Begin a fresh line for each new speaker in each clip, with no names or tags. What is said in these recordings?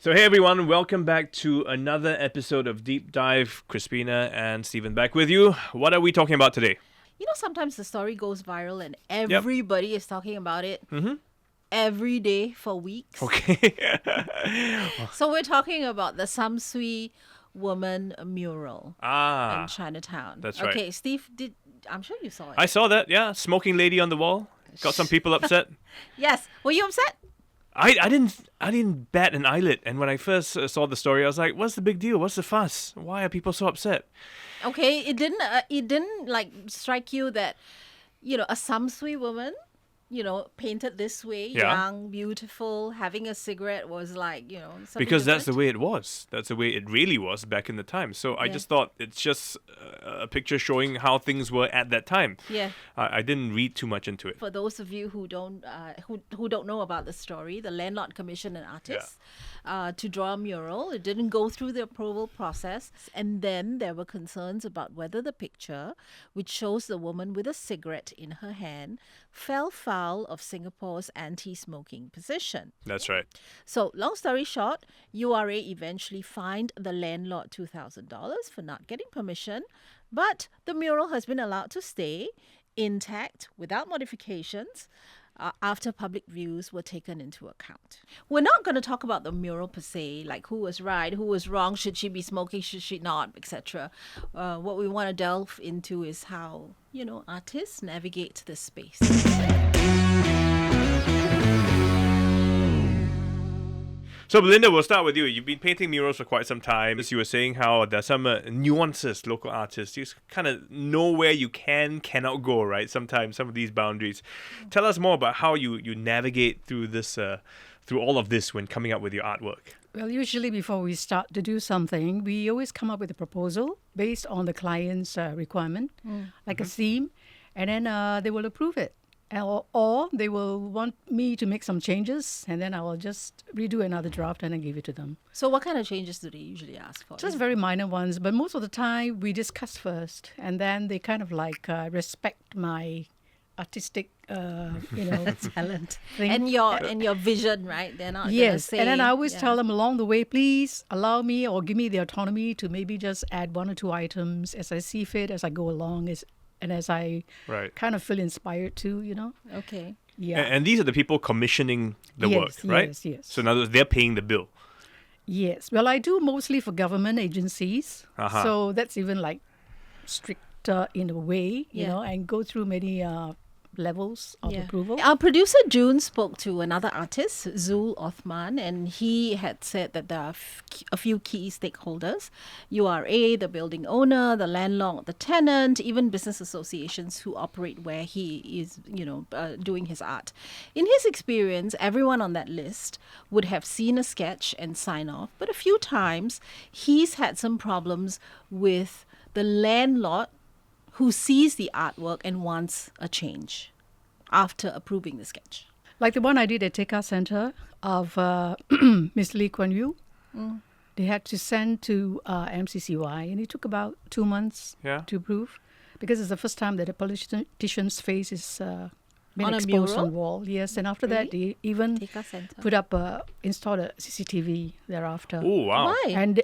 So hey everyone, welcome back to another episode of Deep Dive. Crispina and Stephen back with you. What are we talking about today?
You know, sometimes the story goes viral and
Yep.
everybody is talking about it every day for weeks.
Okay.
So we're talking about the samsui woman mural in Chinatown.
that's right.
Okay, Steve, I'm sure you saw it.
I saw that, yeah. Smoking lady on the wall. Got some people upset.
Yes. Were you upset?
I didn't bat an eyelid, and when I first saw the story, I was like, "What's the big deal? What's the fuss? Why are people so upset?"
Okay, it didn't like strike you that, you know, a samsui woman, you know, painted this way, young, beautiful, having a cigarette was like, you know, something
Because that's the
different?
way it was. That's the way it really was back in the time. So I just thought it's just a picture showing how things were at that time.
Yeah.
I didn't read too much into it.
For those of you who don't know about the story, the landlord commissioned an artist to draw a mural. It didn't go through the approval process, and then there were concerns about whether the picture, which shows the woman with a cigarette in her hand, fell foul of Singapore's anti-smoking position.
That's right.
So, long story short, URA eventually fined the landlord $2,000 for not getting permission, but the mural has been allowed to stay intact without modifications after public views were taken into account. We're not going to talk about the mural per se, like who was right, who was wrong, should she be smoking, should she not, etc. What we want to delve into is how, you know, artists navigate this space.
So, Belinda, we'll start with you. You've been painting murals for quite some time. As you were saying, how there's some nuances, local artists. You kind of know where you cannot go, right? Sometimes, some of these boundaries. Tell us more about how you navigate through this, through all of this when coming up with your artwork.
Well, usually before we start to do something, we always come up with a proposal based on the client's requirement, like a theme, and then they will approve it. Or they will want me to make some changes, and then I will just redo another draft and then give it to them.
So what kind of changes do they usually ask for?
Just very minor ones, but most of the time we discuss first, and then they kind of like respect my artistic,
talent
thing.
and your vision, right? They're not gonna
Yes,
say,
and then I always tell them along the way, please allow me or give me the autonomy to maybe just add one or two items as I see fit, as I go along, and as I kind of feel inspired to, you know.
Okay.
Yeah.
And these are the people commissioning the work, right?
Yes.
So, in other words, they're paying the bill.
Yes. Well, I do mostly for government agencies. So that's even like stricter in a way, you know, and go through many levels of approval.
Our producer June spoke to another artist, Zul Othman, and he had said that there are a few key stakeholders: URA, the building owner, the landlord, the tenant, even business associations who operate where he is, doing his art. In his experience, everyone on that list would have seen a sketch and sign off, but a few times he's had some problems with the landlord who sees the artwork and wants a change after approving the sketch.
Like the one I did at Tekka Center of Miss Lee Kuan Yew. They had to send to MCCY, and it took about 2 months to approve, because it's the first time that a politician's face is been
On a
exposed
mural?
on wall. Yes, and after that they even
Tekka Center.
put up installed a CCTV thereafter.
Oh, wow.
Why?
And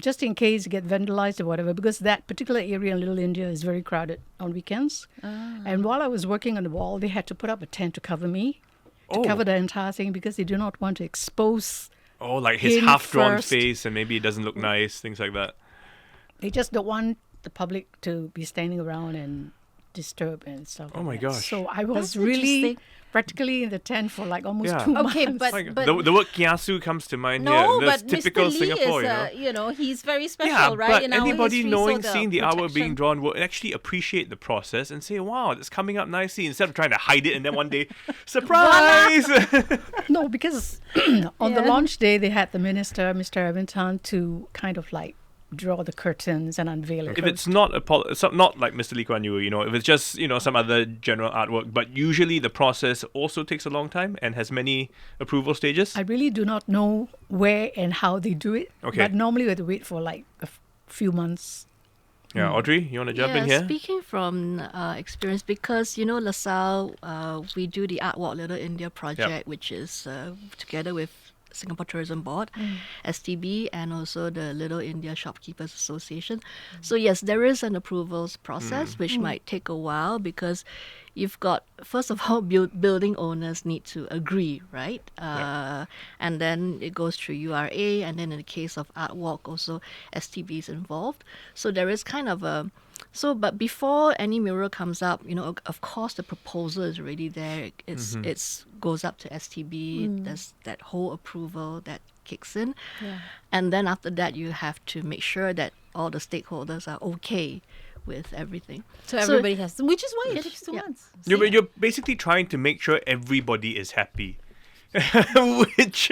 just in case it get vandalized or whatever, because that particular area in Little India is very crowded on weekends. And while I was working on the wall, they had to put up a tent to cover me, to cover the entire thing, because they do not want to expose.
Oh, like his
him
half-drawn
first.
face, and maybe it doesn't look nice, things like that.
They just don't want the public to be standing around and disturb and stuff.
Oh my
like that.
gosh.
So I was
That's
really
interesting.
practically in the tent for like almost
Yeah.
2 months.
Okay, but
The word kiasu comes to mind
no,
here. That's
but
typical
Mr. Lee
Singapore,
is, he's very special,
Yeah,
right?
but
in our
anybody
history,
knowing,
so the
seeing the artwork being
protection-
drawn will actually appreciate the process and say, wow, it's coming up nicely, instead of trying to hide it and then one day, surprise!
No, because on the
Yeah.
launch day, they had the minister, Mr. Evanton, to kind of like draw the curtains and unveil it.
If it's not not like Mr. Lee Kuan Yew, if it's just, some other general artwork, but usually the process also takes a long time and has many approval stages.
I really do not know where and how they do it.
Okay.
But normally we have to wait for like a few months.
Yeah, Audrey, you want to jump in here?
Speaking from experience, because LaSalle, we do the Art Walk Little India project, which is together with Singapore Tourism Board, STB, and also the Little India Shopkeepers Association. So yes, there is an approvals process which might take a while because you've got, first of all, building owners need to agree, right? And then it goes through URA, and then in the case of Art Walk, also STB is involved. So there is kind of a but before any mural comes up, of course the proposal is already there. It's goes up to STB. There's that whole approval that kicks in, and then after that you have to make sure that all the stakeholders are okay with everything.
So everybody has to, which is why it takes 2 months.
You're basically trying to make sure everybody is happy. Which,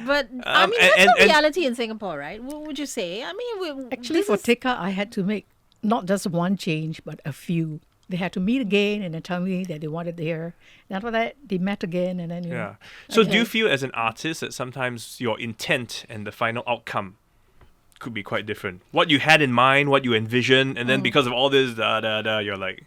but I mean, that's the reality in Singapore, right? What would you say? I mean,
actually for Tekka, I had to make not just one change, but a few. They had to meet again and then tell me that they wanted there. And after that, they met again and then
So do you feel as an artist that sometimes your intent and the final outcome could be quite different? What you had in mind, what you envisioned, and then because of all this, you're like...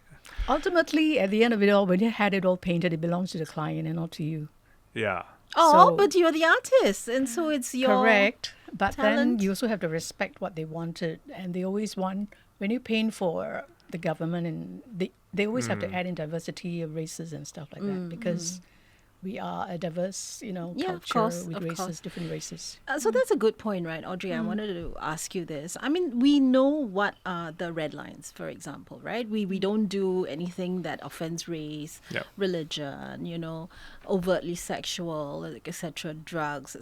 Ultimately, at the end of it all, when you had it all painted, it belongs to the client and not to you.
Yeah.
But you're the artist, and so it's your
correct. But
talent.
then you also have to respect what they wanted, and they always want, when you paint for the government, and they always have to add in diversity of races and stuff like that, because we are a diverse, culture with races, different races.
So that's a good point, right, Audrey? I wanted to ask you this. I mean, we know what are the red lines, for example, right? We don't do anything that offends race, religion, overtly sexual, etc., drugs.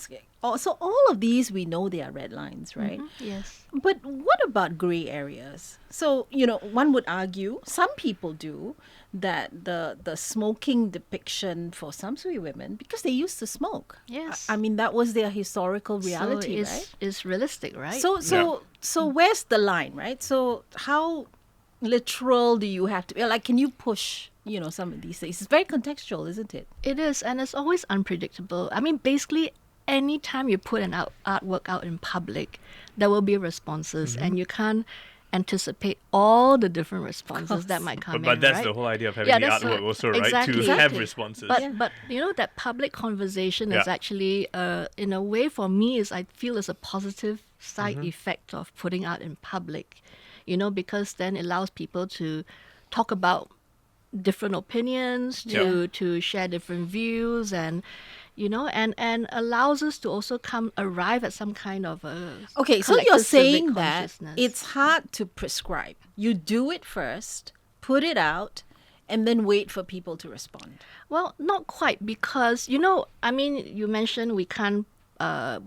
So all of these, we know they are red lines, right?
Yes.
But what about grey areas? So, one would argue, some people do, that the smoking depiction for samsui women, because they used to smoke.
Yes.
I mean, that was their historical reality,
so
right?
It's realistic, right?
So where's the line, right? So how literal do you have to be? Like, can you push, some of these things? It's very contextual, isn't it?
It is, and it's always unpredictable. I mean, basically, anytime you put an artwork out in public, there will be responses, and you can't anticipate all the different responses that might come in.
But that's
right?
the whole idea of having the artwork also, right?
Exactly.
To have responses.
But that public conversation is actually, in a way, for me, I feel is a positive side effect of putting art in public, because then it allows people to talk about different opinions, to share different views, and and allows us to also arrive at some kind of a
so you're saying
civic
that
consciousness.
it's hard to prescribe. You do it first, put it out, and then wait for people to respond.
Well, not quite, because I mean, you mentioned we can't.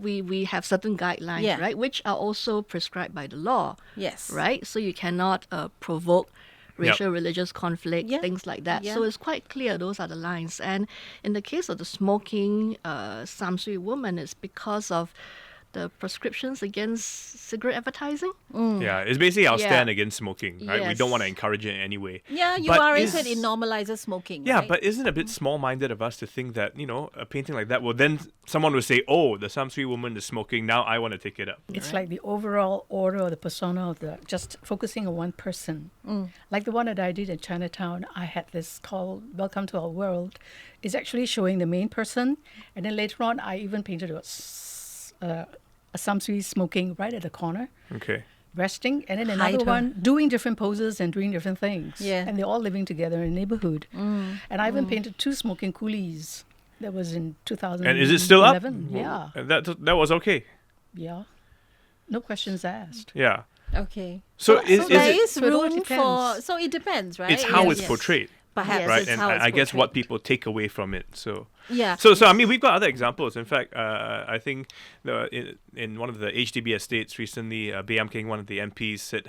We have certain guidelines, right, which are also prescribed by the law.
Yes.
Right. So you cannot provoke racial, religious conflict, things like that.
Yeah.
So it's quite clear those are the lines. And in the case of the smoking samsui woman, it's because of the prescriptions against cigarette advertising.
Yeah, it's basically our stand against smoking, right? We
Yes.
don't want to encourage it in any way.
Yeah,
But
URA said it normalizes smoking.
Yeah,
right?
but isn't it a bit small-minded of us to think that, a painting like that, well, then someone will say, oh, the samsui woman is smoking, now I want to take it up.
It's like the overall order or the persona of just focusing on one person. Like the one that I did in Chinatown, I had this called Welcome to Our World. It's actually showing the main person. And then later on, I even painted a samsui smoking right at the corner,
Okay.
resting. And then
Hide
another
her.
one doing different poses and doing different things.
Yeah.
And they're all living together in a neighborhood. And I even painted 2 smoking coolies. That was in 2011.
And is it still up?
Yeah.
And that was okay.
Yeah. No questions asked.
Yeah.
Okay.
So is
there
it...
is
So it all
room for...
depends.
So it depends, right?
It's how
Yes.
it's portrayed,
Perhaps
right?
it's
And
how it's
I guess what
portrayed.
people take away from it. So
Yeah.
So I mean, we've got other examples. In fact, I think in one of the HDB estates recently, Bayam King, one of the MPs, said,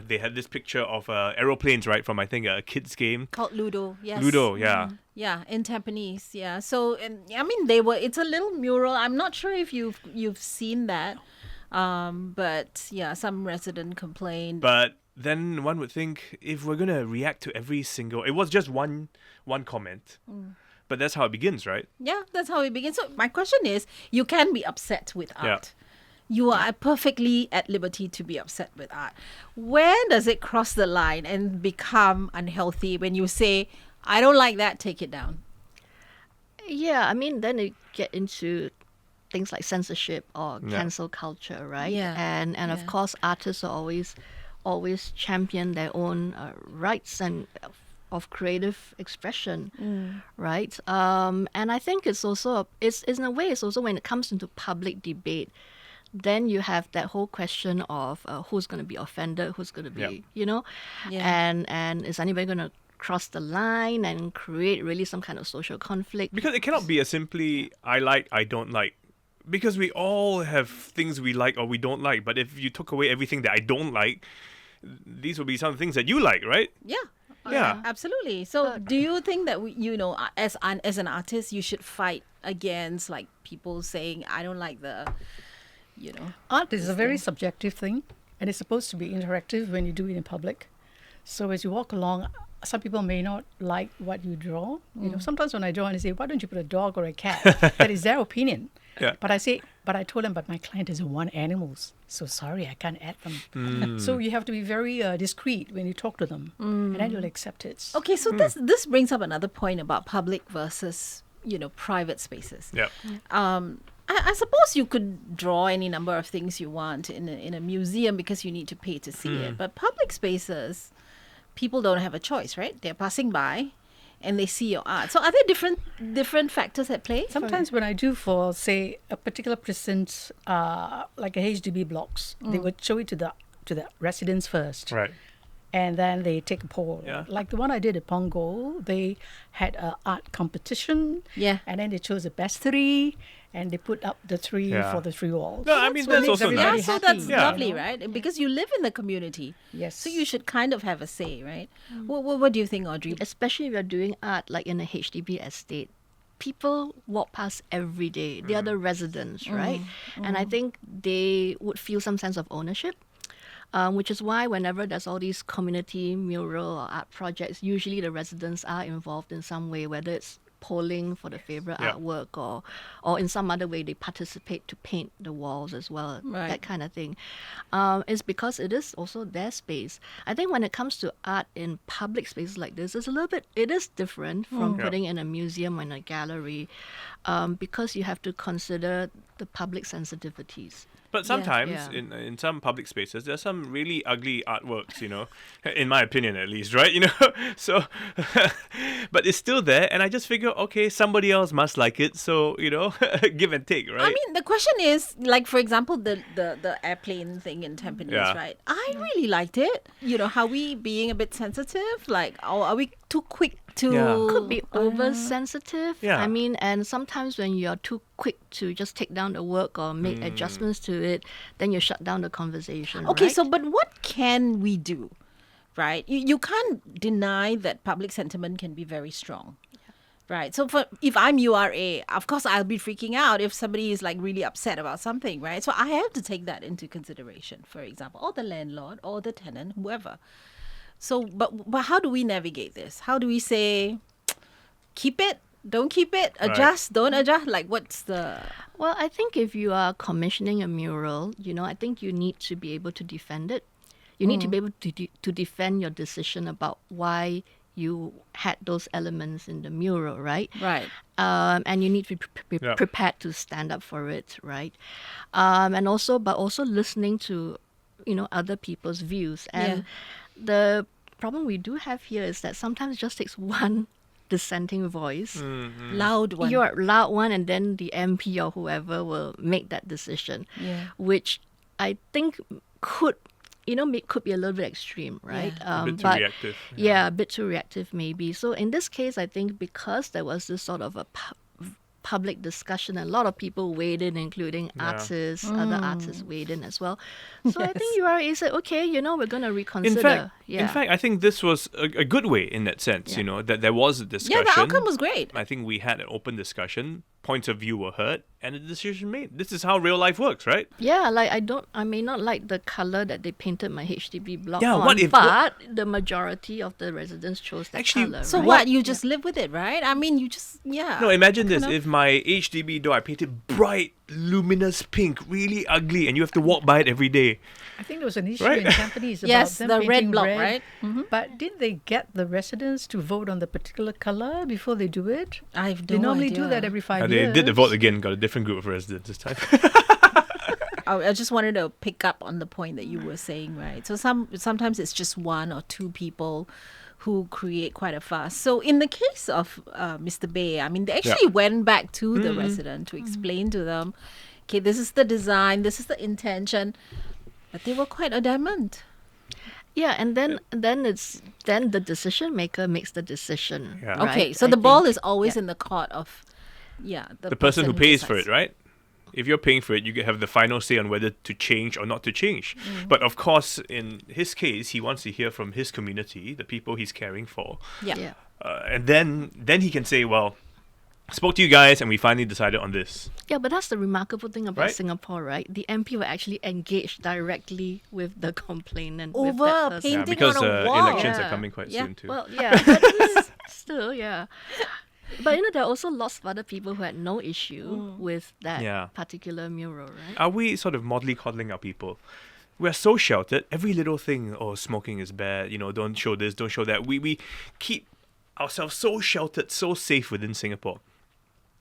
they had this picture of aeroplanes, right, from I think a kids game.
Called Ludo, yes.
Ludo, yeah.
Yeah, in Tampines, yeah. So, I mean, it's a little mural. I'm not sure if you've seen that, but yeah, some resident complained.
But then one would think, if we're gonna react to every single, it was just one comment. But that's how it begins, right?
Yeah, that's how it begins. So my question is, you can be upset with art.
Yeah.
You are perfectly at liberty to be upset with art. Where does it cross the line and become unhealthy when you say, I don't like that, take it down?
Yeah, I mean, then it get into things like censorship or cancel culture, right?
Yeah.
And of course, artists are always champion their own rights and of creative expression, right? And I think it's also it's in a way it's also when it comes into public debate, then you have that whole question of who's going to be offended, who's going to be, and is anybody going to cross the line and create really some kind of social conflict?
Because it cannot be as simply I like, I don't like. Because we all have things we like or we don't like. But if you took away everything that I don't like, these will be some things that you like, right?
Yeah.
Yeah.
Absolutely. So, do you think that as an artist, you should fight against like people saying, "I don't like the,"
Art is a very subjective thing, and it's supposed to be interactive when you do it in public. So as you walk along, some people may not like what you draw. Sometimes when I draw and I say, "Why don't you put a dog or a cat?" That is their opinion.
Yeah.
But I told them, but my client doesn't want animals. So sorry, I can't add them. So you have to be very discreet when you talk to them. And then you'll accept it.
Okay, so this brings up another point about public versus, private spaces.
Yeah.
I suppose you could draw any number of things you want in a museum because you need to pay to see it. But public spaces, people don't have a choice, right? They're passing by and they see your art. So are there different factors at play?
Sometimes when I do for, say, a particular precinct, like a HDB blocks, they would show it to the residents first.
Right.
And then they take a poll.
Yeah.
Like the one I did at Pongo, they had an art competition.
Yeah.
And then they chose the best 3, and they put up the 3 for the 3 walls.
No, I mean, that's also
Yeah,
nice.
so
happy,
that's
Yeah.
lovely, right? Because you live in the community.
Yes.
So you should kind of have a say, right? What do you think, Audrey?
Especially if you're doing art like in a HDB estate, people walk past every day. They are the residents, right? And I think they would feel some sense of ownership. Which is why whenever there's all these community mural or art projects, usually the residents are involved in some way, whether it's polling for the favorite artwork or in some other way they participate to paint the walls as well, that kind of thing. It's because it is also their space. I think when it comes to art in public spaces like this, it is different from putting in a museum or in a gallery, because you have to consider the public sensitivities.
But sometimes
Yeah.
in some public spaces, there's some really ugly artworks, in my opinion at least, right? So, but it's still there. And I just figure, okay, somebody else must like it. So, give and take, right?
I mean, the question is, like, for example, the airplane thing in Tampines, right? I really liked it. How we being a bit sensitive? Like, are we too quick to...
Could be oversensitive.
Yeah.
I mean, and sometimes when you're too quick to just take down the work or make adjustments to it, then you shut down the conversation.
Okay,
right?
so but what can we do, right? You can't deny that public sentiment can be very strong. Right. So if I'm URA, of course I'll be freaking out if somebody is like really upset about something, right? So I have to take that into consideration, for example, or the landlord or the tenant, whoever. So but how do we navigate this? How do we say keep it, don't keep it, adjust, don't adjust? Like what's the...
Well, I think if you are commissioning a mural, I think you need to be able to defend it. You need to be able to defend your decision about why you had those elements in the mural, right?
Right.
And you need to be prepared to stand up for it, right? And also listening to, other people's views. And the problem we do have here is that sometimes it just takes one dissenting voice,
Loud one.
you're a loud one, and then the MP or whoever will make that decision, which I think could be a little bit extreme, right?
a bit too reactive.
Yeah, a bit too reactive maybe. So in this case, I think because there was this sort of a public discussion, and a lot of people weighed in, including artists, other artists weighed in as well. So I think URA said, okay, we're going to reconsider.
In fact, I think this was a good way in that sense, that there was a discussion.
Yeah, the outcome was great.
I think we had an open discussion, points of view were heard, and a decision made. This is how real life works, right?
Yeah, like I may not like the color that they painted my HDB block
Yeah,
on, but the majority of the residents chose that color.
So
right?
what? You just live with it, right? I mean, you just,
No, imagine this. If my HDB door, I painted bright luminous pink, really ugly, and you have to walk by it every day.
I think there was an issue
Right.
in Cantonese about
Yes,
them
the
painting
red block, right?
But didn't they get the residents to vote on the particular color before they do it?
I've
They
no
normally
idea.
do that every 5
They
years.
did the vote again, got a different group of residents this time.
I just wanted to pick up on the point that you were saying, right? So sometimes it's just one or two people who create quite a fuss. So in the case of Mr. Bay, I mean, they actually went back to the resident to explain to them, okay, this is the design, this is the intention, but they were quite adamant.
Yeah, and then the decision maker makes the decision.
Yeah.
Right?
Okay, so
I
the ball
think.
is always
Yeah.
in the court of,
The person who pays for
decides.
it, right? If you're paying for it, you have the final say on whether to change or not to change. But of course, in his case, he wants to hear from his community, the people he's caring for.
Yeah.
Yeah.
And then he can say, well, spoke to you guys and we finally decided on this.
Yeah, but that's the remarkable thing about
Right?
Singapore, right? The MP will actually engage directly with the complainant. with
Over
that
a
person.
painting
because
on a wall.
elections are
Yeah.
coming quite
Yeah.
soon too.
Well, yeah, but still, yeah. But there are also lots of other people who had no issue with that
Yeah.
particular mural, right?
Are we sort of coddling our people? We're so sheltered. Every little thing, smoking is bad. Don't show this, don't show that. We keep ourselves so sheltered, so safe within Singapore.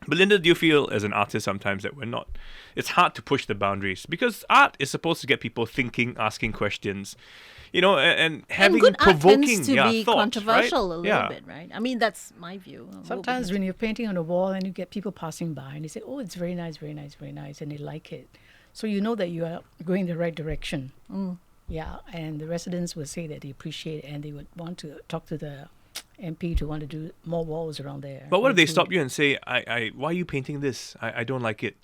Belinda, do you feel as an artist sometimes that we're not? It's hard to push the boundaries because art is supposed to get people thinking, asking questions, and having
and good art
provoking
tends to be
thoughts,
controversial
right?
a little
Yeah.
bit, right? I mean, that's my view.
Sometimes when you're painting on a wall and you get people passing by and they say, oh, it's very nice, very nice, very nice, and they like it. So you know that you are going the right direction. Yeah, and the residents will say that they appreciate it and they would want to talk to the MP to want to do more walls around there.
But what if they
Include-
stop you and say, why are you painting this? I don't like it.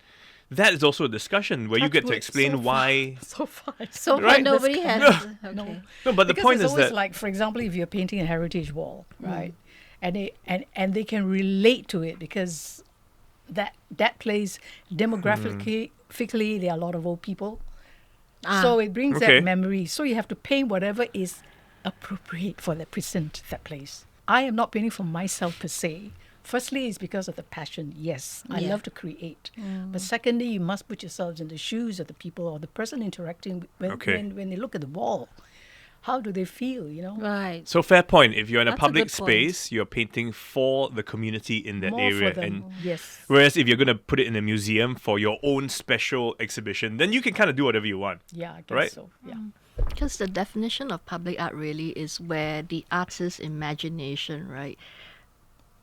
That is also a discussion where you
Touch
get to
wood,
explain
so far-
why.
So far.
So far,
Right.
nobody has. Okay.
No.
No, but the
Because
point
it's
is
always
that
like, for example, if you're painting a heritage wall, right, and they can relate to it because that place demographically, there are a lot of old people, so it brings
Okay.
that memory. So you have to paint whatever is appropriate for that present that place. I am not painting for myself per se. Firstly, it's because of the passion. Yes, I
Yeah.
love to create. But secondly, you must put yourselves in the shoes of the people or the person interacting when they look at the wall. How do they feel,
Right.
So fair point. If you're in a
That's a
public
good point.
space, you're painting for the community in that
More
area.
for them.
And
Yes.
whereas if you're going to put it in a museum for your own special exhibition, then you can kind of do whatever you want.
Yeah, I guess
Right?
so. Yeah.
Because the definition of public art really is where the artist's imagination, right,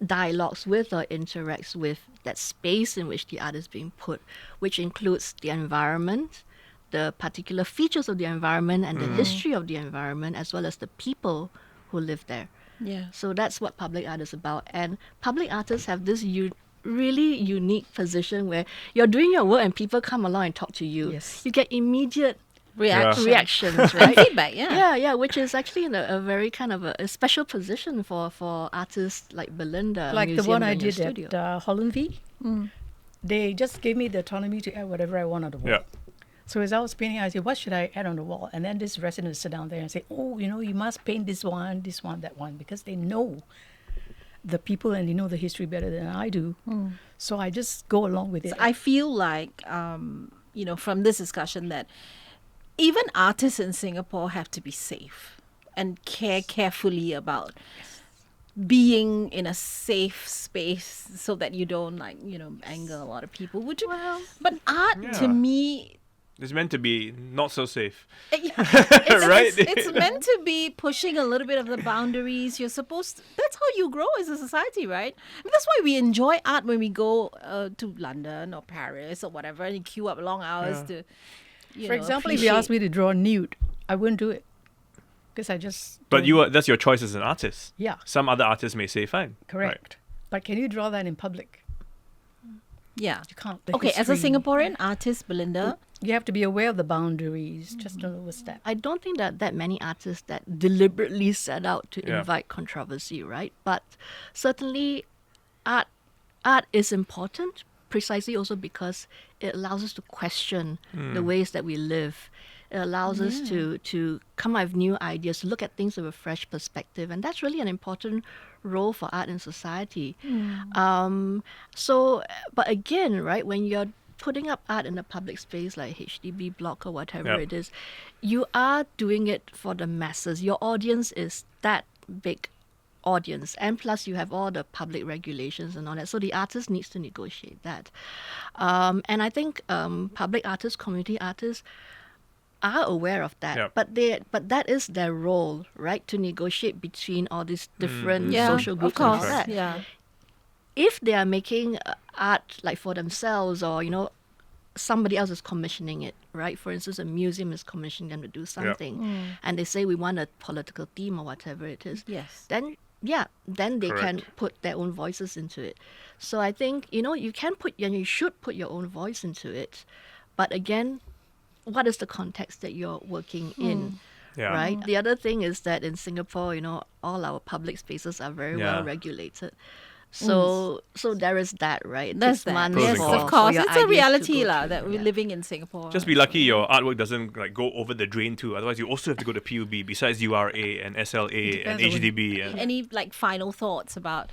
dialogues with or interacts with that space in which the art is being put, which includes the environment, the particular features of the environment and the history of the environment, as well as the people who live there.
Yeah.
So that's what public art is about. And public artists have this really unique position where you're doing your work and people come along and talk to you.
Yes.
You get immediate
And
reactions, right?
feedback, yeah.
Yeah, which is actually in a very kind of a special position for artists like Belinda.
Like the
museum
one I
and your
did
studio.
at Holland V. They just gave me the autonomy to add whatever I want on the wall.
Yeah.
So as I was painting, I said, what should I add on the wall? And then this resident would sit down there and say, oh, you must paint this one, that one, because they know the people and they know the history better than I do. So I just go along with it.
I feel like, from this discussion that even artists in Singapore have to be safe and care carefully about being in a safe space so that you don't anger a lot of people. But art
Yeah.
to me,
It's meant to be not so safe.
Right?
Right?
It's meant to be pushing a little bit of the boundaries. You're supposed to, that's how you grow as a society, right? I mean, that's why we enjoy art when we go to London or Paris or whatever and you queue up long hours to,
For example, if you asked me to draw nude, I wouldn't do it. Because I just...
But
don't-
that's your choice as an artist.
Yeah,
Some other artists may say fine.
correct. But can you draw that in public?
yeah.
You can't. The
Okay, as a
history-
Singaporean artist, Belinda,
You have to be aware of the boundaries. Just don't overstep.
I don't think that many artists that deliberately set out to
Yeah.
invite controversy, right? But certainly art is important precisely also because it allows us to question the ways that we live. It allows us to come up with new ideas, to look at things with a fresh perspective. And that's really an important role for art in society. But again, right, when you're putting up art in a public space like HDB block or whatever
Yep.
it is, you are doing it for the masses. Your audience is that big audience, and plus you have all the public regulations and all that, so the artist needs to negotiate that. And I think public artists, community artists are aware of that,
Yep.
but that is their role, right, to negotiate between all these different
Yeah,
social
of
groups and all
course.
that.
Yeah.
If they are making art like for themselves, or somebody else is commissioning it, right? For instance, a museum is commissioning them to do something, and they say we want a political theme or whatever it is.
Yes.
Then they can
Correct.
put their own voices into it. So I think you can put and you should put your own voice into it, but again, what is the context that you're working in?
Yeah.
Right. The other thing is that in Singapore, all our public spaces are very
Yeah.
well regulated. So there is that, right? It
That's
takes
that.
months
Pros and
Yes,
cons.
of
for
course.
your
It's a
ideas to
reality
go
lah
through.
that we're
Yeah.
living in Singapore.
Just be lucky your artwork doesn't like go over the drain too. Otherwise, you also have to go to PUB besides URA and SLA and
Depends on
HDB. And
Any like final thoughts about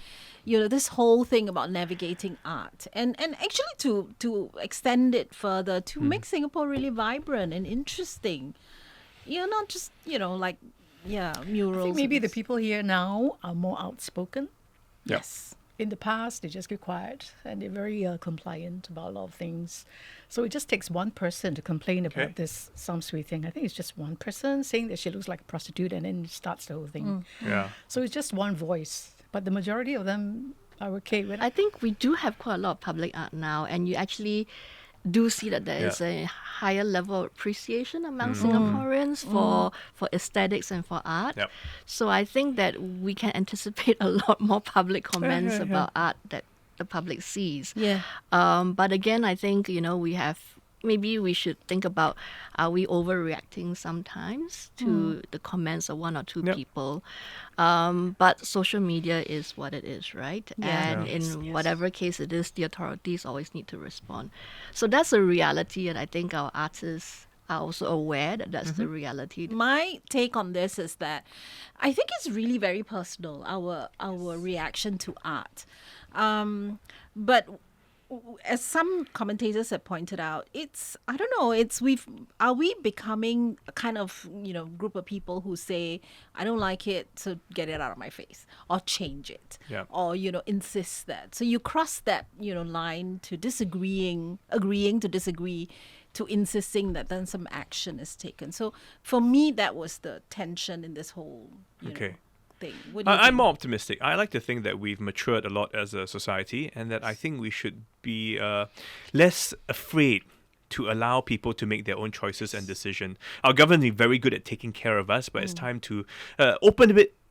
this whole thing about navigating art and actually to extend it further to make Singapore really vibrant and interesting. Not just murals.
I think maybe the people here now are more outspoken.
Yes.
In the past, they just get quiet and they're very compliant about a lot of things. So it just takes one person to complain about
Okay.
this samsui thing. I think it's just one person saying that she looks like a prostitute, and then it starts the whole thing.
yeah.
So it's just one voice. But the majority of them are okay with
I think we do have quite a lot of public art now, and you actually do see that there is
Yeah.
a higher level of appreciation among Singaporeans for aesthetics and for art.
Yep.
So I think that we can anticipate a lot more public comments about art that the public sees.
Yeah.
But again, I think maybe we should think about, are we overreacting sometimes to the comments of one or two
Yep.
people? But social media is what it is, right?
Yeah.
And
Yeah.
in whatever case it is, the authorities always need to respond. So that's a reality, and I think our artists are also aware that that's the reality.
My take on this is that I think it's really very personal, our reaction to art. But as some commentators have pointed out, are we becoming a kind of group of people who say, I don't like it, so get it out of my face, or change it,
Yeah.
or insist that. So you cross that line to agreeing to disagree, to insisting that then some action is taken. So for me, that was the tension in this whole
Okay.
thing. What do you
I'm
think?
more optimistic. I like to think that we've matured a lot as a society, and that I think we should be less afraid to allow people to make their own choices and decision. Our government is very good at taking care of us, but it's time to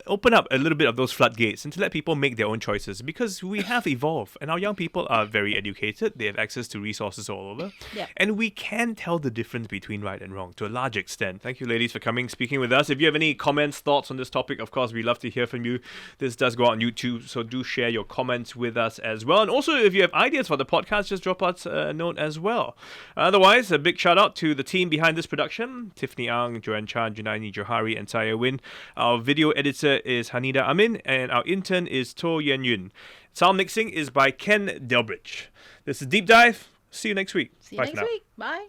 open up a little bit of those floodgates and to let people make their own choices, because we have evolved and our young people are very educated. They have access to resources all over.
Yep.
And we can tell the difference between right and wrong to a large extent. Thank you, ladies, for coming, speaking with us. If you have any comments, thoughts on this topic, of course, we'd love to hear from you. This does go out on YouTube, so do share your comments with us as well. And also, if you have ideas for the podcast, just drop us a note as well. Otherwise, a big shout out to the team behind this production: Tiffany Ang, Joanne Chan, Junaini Johari, and Saya Win. Our video editor is Hanida Amin, and our intern is To Yen Yun. Sound mixing is by Ken Delbridge. This is Deep Dive. See you next week.
See you
Bye for
next
now.
week. Bye.